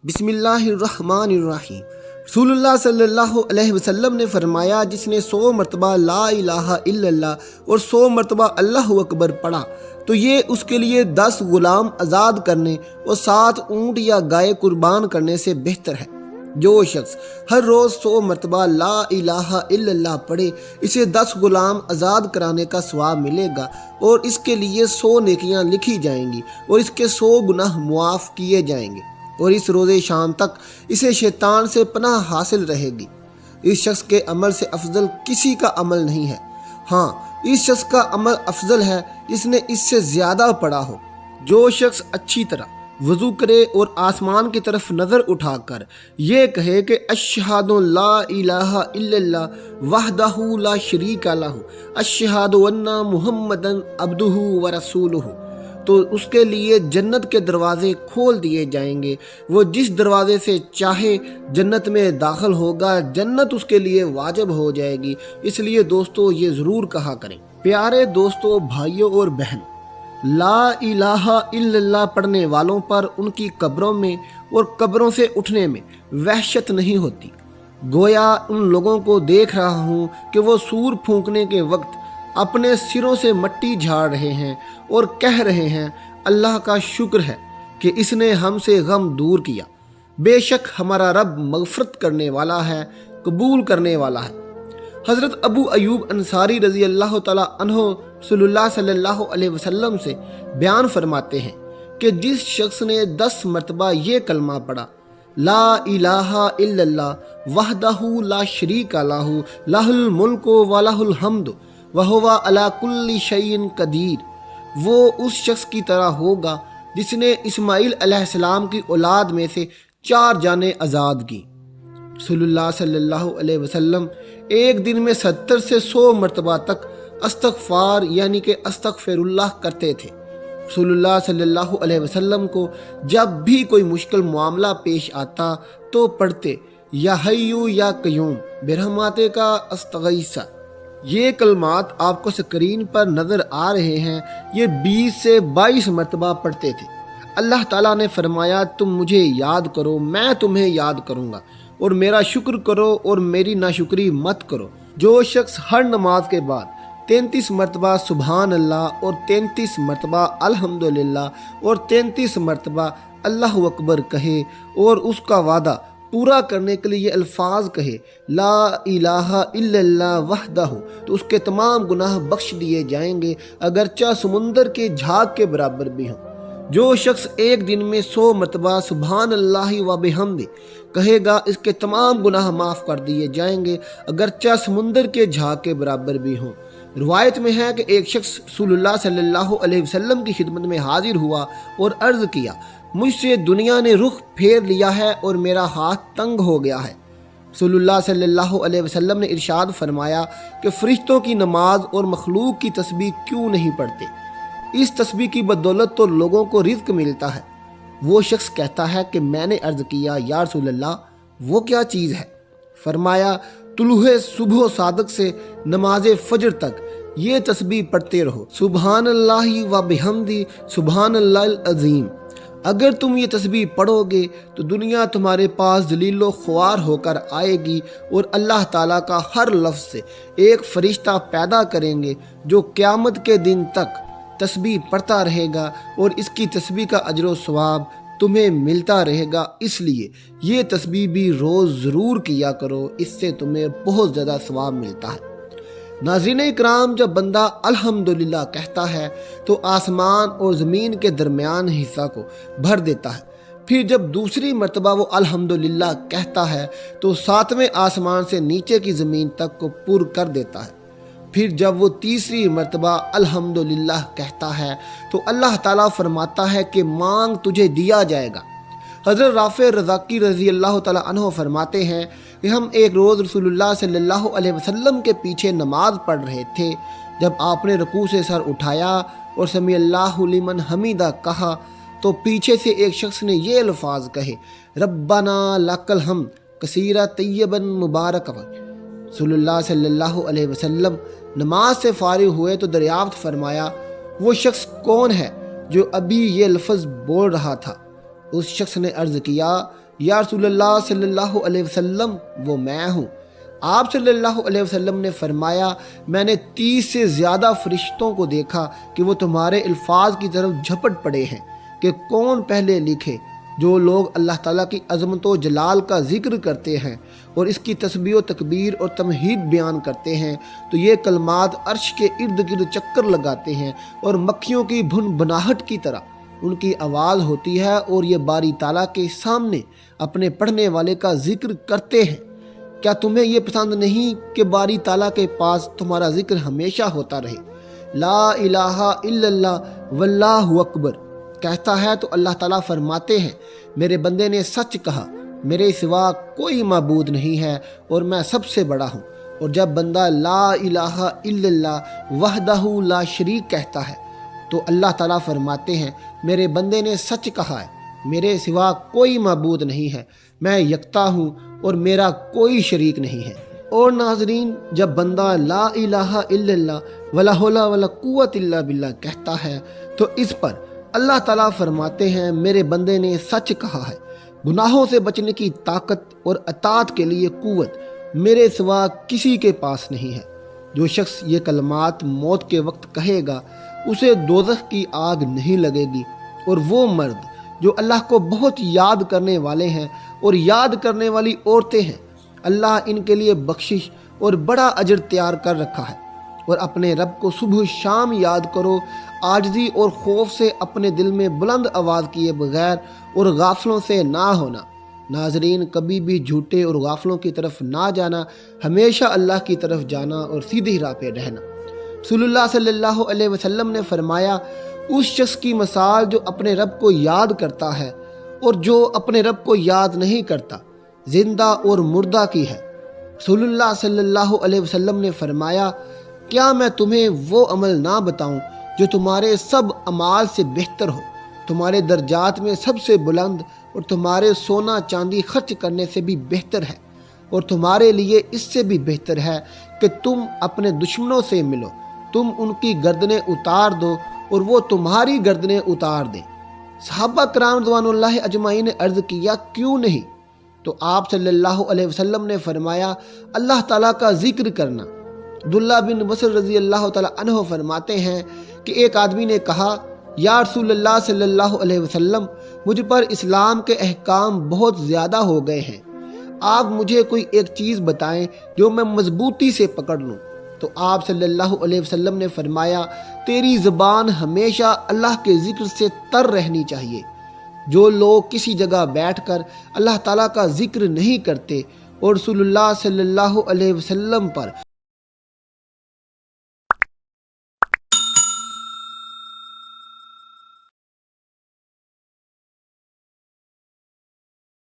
بسم اللہ الرحمن الرحیم۔ رسول اللہ صلی اللہ علیہ وسلم نے فرمایا، جس نے 100 مرتبہ لا الہ الا اللہ اور 100 مرتبہ اللہ اکبر پڑھا تو یہ اس کے لیے 10 غلام آزاد کرنے اور 7 اونٹ یا گائے قربان کرنے سے بہتر ہے۔ جو شخص ہر روز 100 مرتبہ لا الہ الا اللہ پڑھے، اسے 10 غلام آزاد کرانے کا ثواب ملے گا اور اس کے لیے 100 نیکیاں لکھی جائیں گی اور اس کے 100 گناہ معاف کیے جائیں گے، اور اس روز شام تک اسے شیطان سے پناہ حاصل رہے گی۔ اس شخص کے عمل سے افضل کسی کا عمل نہیں ہے۔ ہاں، اس شخص کا عمل افضل ہے جس نے اس سے زیادہ پڑھا ہو۔ جو شخص اچھی طرح وضو کرے اور آسمان کی طرف نظر اٹھا کر یہ کہے کہ اشہد لا الہ الا اللہ وحدہ لا شریک لہ اشہد ان محمدا عبدہ ورسولہ، تو اس کے لیے جنت کے دروازے کھول دیے جائیں گے۔ وہ جس دروازے سے چاہے جنت میں داخل ہوگا، جنت اس کے لیے واجب ہو جائے گی۔ اس لیے دوستو یہ ضرور کہا کریں۔ پیارے دوستو، بھائیوں اور بہن، لا الہ الا اللہ پڑھنے والوں پر ان کی قبروں میں اور قبروں سے اٹھنے میں وحشت نہیں ہوتی۔ گویا ان لوگوں کو دیکھ رہا ہوں کہ وہ سور پھونکنے کے وقت اپنے سروں سے مٹی جھاڑ رہے ہیں اور کہہ رہے ہیں، اللہ کا شکر ہے کہ اس نے ہم سے غم دور کیا۔ بے شک ہمارا رب مغفرت کرنے والا ہے، قبول کرنے والا ہے۔ حضرت ابو ایوب انصاری رضی اللہ تعالیٰ عنہ رسول اللہ صلی اللہ علیہ وسلم سے بیان فرماتے ہیں کہ جس شخص نے 10 مرتبہ یہ کلمہ پڑھا، لا الہ الا اللہ وحدہ لا شریک لہ لہ الملک و لہ الحمد وہو علی کل شیء قدیر، وہ اس شخص کی طرح ہوگا جس نے اسماعیل علیہ السلام کی اولاد میں سے 4 جانیں آزاد کی۔ رسول اللہ صلی اللہ علیہ وسلم ایک دن میں 70 سے 100 مرتبہ تک استغفار یعنی کہ استغفر اللہ کرتے تھے۔ رسول اللہ صلی اللہ علیہ وسلم کو جب بھی کوئی مشکل معاملہ پیش آتا تو پڑھتے، یا حیو یا قیوم برحمتک کا استغیث۔ یہ کلمات آپ کو سکرین پر نظر آ رہے ہیں، یہ 20 سے 22 مرتبہ پڑھتے تھے۔ اللہ تعالیٰ نے فرمایا، تم مجھے یاد کرو، میں تمہیں یاد کروں گا، اور میرا شکر کرو اور میری ناشکری مت کرو۔ جو شخص ہر نماز کے بعد 33 مرتبہ سبحان اللہ اور 33 مرتبہ الحمدللہ اور 33 مرتبہ اللہ اکبر کہے اور اس کا وعدہ پورا کرنے کے لیے یہ الفاظ کہے، لا الہ الا اللہ وحدہ، تو اس کے تمام گناہ بخش دیے جائیں گے، اگرچہ سمندر کے جھاگ کے برابر بھی ہوں۔ جو شخص ایک دن میں 100 مرتبہ سبحان اللہ و بحمدہ کہے گا، اس کے تمام گناہ معاف کر دیے جائیں گے، اگرچہ سمندر کے جھاگ کے برابر بھی ہوں۔ روایت میں ہے کہ ایک شخص رسول اللہ صلی اللہ علیہ وسلم کی خدمت میں حاضر ہوا اور عرض کیا، مجھ سے دنیا نے رخ پھیر لیا ہے اور میرا ہاتھ تنگ ہو گیا ہے۔ رسول اللہ صلی اللہ علیہ وسلم نے ارشاد فرمایا کہ فرشتوں کی نماز اور مخلوق کی تسبیح کیوں نہیں پڑھتے؟ اس تسبیح کی بدولت تو لوگوں کو رزق ملتا ہے۔ وہ شخص کہتا ہے کہ میں نے عرض کیا، یا رسول اللہ وہ کیا چیز ہے؟ فرمایا، طلوع صبح صادق سے نماز فجر تک یہ تسبیح پڑھتے رہو، سبحان اللہ و بحمدہ سبحان اللہ العظیم۔ اگر تم یہ تسبیح پڑھو گے تو دنیا تمہارے پاس ذلیل و خوار ہو کر آئے گی، اور اللہ تعالیٰ کا ہر لفظ سے ایک فرشتہ پیدا کریں گے جو قیامت کے دن تک تسبیح پڑھتا رہے گا، اور اس کی تسبیح کا اجر و ثواب تمہیں ملتا رہے گا۔ اس لیے یہ تسبیح بھی روز ضرور کیا کرو، اس سے تمہیں بہت زیادہ ثواب ملتا ہے۔ ناظرین اکرام، جب بندہ الحمدللہ کہتا ہے تو آسمان اور زمین کے درمیان حصہ کو بھر دیتا ہے۔ پھر جب دوسری مرتبہ وہ الحمدللہ کہتا ہے تو 7ویں آسمان سے نیچے کی زمین تک کو پر کر دیتا ہے۔ پھر جب وہ تیسری مرتبہ الحمدللہ کہتا ہے تو اللہ تعالیٰ فرماتا ہے کہ مانگ تجھے دیا جائے گا۔ حضرت رافع رزاقی رضی اللہ تعالیٰ عنہ فرماتے ہیں کہ ہم ایک روز رسول اللہ صلی اللہ علیہ وسلم کے پیچھے نماز پڑھ رہے تھے۔ جب آپ نے رکوع سے سر اٹھایا اور سمیع اللہ لمن حمیدہ کہا تو پیچھے سے ایک شخص نے یہ الفاظ کہے، ربنا لک الحمد کثیرا طیبا مبارکا۔ رسول اللہ صلی اللہ علیہ وسلم نماز سے فارغ ہوئے تو دریافت فرمایا، وہ شخص کون ہے جو ابھی یہ لفظ بول رہا تھا؟ اس شخص نے عرض کیا، یا رسول اللہ صلی اللہ علیہ وسلم وہ میں ہوں۔ آپ صلی اللہ علیہ وسلم نے فرمایا میں نے 30 سے زیادہ فرشتوں کو دیکھا کہ وہ تمہارے الفاظ کی طرف جھپٹ پڑے ہیں کہ کون پہلے لکھے۔ جو لوگ اللہ تعالیٰ کی عظمت و جلال کا ذکر کرتے ہیں اور اس کی تسبیح و تکبیر اور تمہید بیان کرتے ہیں تو یہ کلمات عرش کے ارد گرد چکر لگاتے ہیں اور مکھیوں کی بھن بناہٹ کی طرح ان کی آواز ہوتی ہے، اور یہ باری تعالیٰ کے سامنے اپنے پڑھنے والے کا ذکر کرتے ہیں۔ کیا تمہیں یہ پسند نہیں کہ باری تعالیٰ کے پاس تمہارا ذکر ہمیشہ ہوتا رہے؟ لا الہ الا اللہ واللہ اکبر کہتا ہے تو اللہ تعالیٰ فرماتے ہیں میرے بندے نے سچ کہا، میرے سوا کوئی معبود نہیں ہے اور میں سب سے بڑا ہوں۔ اور جب بندہ لا الہ الا اللہ وحدہ لا شریک کہتا ہے تو اللہ تعالیٰ فرماتے ہیں میرے بندے نے سچ کہا ہے، میرے سوا کوئی معبود نہیں ہے، میں یکتا ہوں اور میرا کوئی شریک نہیں ہے۔ اور ناظرین، جب بندہ لا الہ الا اللہ ولا حول ولا قوت الا باللہ کہتا ہے تو اس پر اللہ تعالیٰ فرماتے ہیں میرے بندے نے سچ کہا ہے، گناہوں سے بچنے کی طاقت اور اطاعت کے لیے قوت میرے سوا کسی کے پاس نہیں ہے۔ جو شخص یہ کلمات موت کے وقت کہے گا اسے دوزخ کی آگ نہیں لگے گی۔ اور وہ مرد جو اللہ کو بہت یاد کرنے والے ہیں اور یاد کرنے والی عورتیں ہیں، اللہ ان کے لیے بخشش اور بڑا اجر تیار کر رکھا ہے۔ اور اپنے رب کو صبح شام یاد کرو، عاجزی اور خوف سے اپنے دل میں بلند آواز کیے بغیر، اور غافلوں سے نہ ہونا۔ ناظرین، کبھی بھی جھوٹے اور غافلوں کی طرف نہ جانا، ہمیشہ اللہ کی طرف جانا اور سیدھی راہ پہ رہنا۔ رسول اللہ صلی اللہ علیہ وسلم نے فرمایا اس شخص کی مثال جو اپنے رب کو یاد کرتا ہے اور جو اپنے رب کو یاد نہیں کرتا زندہ اور مردہ کی ہے۔ رسول اللہ صلی اللہ علیہ وسلم نے فرمایا کیا میں تمہیں وہ عمل نہ بتاؤں جو تمہارے سب اعمال سے بہتر ہو، تمہارے درجات میں سب سے بلند اور تمہارے سونا چاندی خرچ کرنے سے بھی بہتر ہے، اور تمہارے لیے اس سے بھی بہتر ہے کہ تم اپنے دشمنوں سے ملو، تم ان کی گردنیں اتار دو اور وہ تمہاری گردنیں اتار دیں۔ صحابہ کرام رضوان اللہ اجمعین نے عرض کیا کیوں نہیں؟ تو آپ صلی اللہ علیہ وسلم نے فرمایا اللہ تعالیٰ کا ذکر کرنا۔ عبداللہ بن بصر رضی اللہ تعالیٰ عنہ فرماتے ہیں کہ ایک آدمی نے کہا یا رسول اللہ صلی اللہ علیہ وسلم مجھ پر اسلام کے احکام بہت زیادہ ہو گئے ہیں، آپ مجھے کوئی ایک چیز بتائیں جو میں مضبوطی سے پکڑ لوں۔ تو آپ صلی اللہ علیہ وسلم نے فرمایا تیری زبان ہمیشہ اللہ کے ذکر سے تر رہنی چاہیے۔ جو لوگ کسی جگہ بیٹھ کر اللہ تعالیٰ کا ذکر نہیں کرتے اور رسول اللہ صلی اللہ علیہ وسلم پر